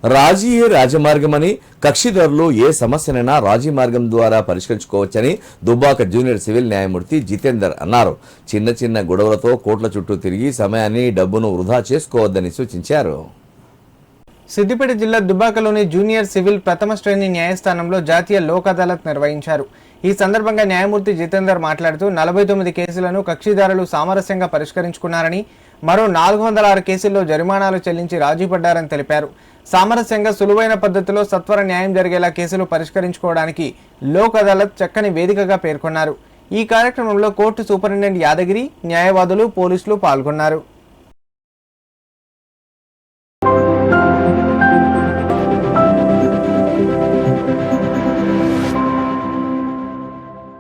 రాజీయే రాజమార్గమని, కక్షిదారులు ఏ సమస్యనైనా రాజీ మార్గం ద్వారా పరిష్కరించుకోవచ్చని Dubbaka junior civil న్యాయమూర్తి జితేందర్ అన్నారు. చిన్న చిన్న గొడవలతో కోట్ల చుట్టూ తిరిగి సమయాన్ని, డబ్బును వృధా చేసుకోవద్దని సూచించారు. సిద్దిపేట జిల్లా దుబ్బాకలోని జూనియర్ సివిల్ ప్రథమ శ్రేణి న్యాయస్థానంలో జాతీయ లోక్ అదాలత్ నిర్వహించారు. ఈ సందర్భంగా న్యాయమూర్తి జితేందర్ మాట్లాడుతూ 49 కేసులను కక్షిదారులు సామరస్యంగా పరిష్కరించుకున్నారని, మరో 406 కేసుల్లో జరిమానాలు చెల్లించి రాజీ పడ్డారని తెలిపారు. సామరస్యంగా సులువైన పద్ధతిలో సత్వర న్యాయం జరిగేలా కేసులు పరిష్కరించుకోవడానికి లోక్ అదాలత్ చక్కని వేదికగా పేర్కొన్నారు. ఈ కార్యక్రమంలో కోర్టు సూపరింటెండెంట్ యాదగిరి, న్యాయవాదులు, పోలీసులు పాల్గొన్నారు.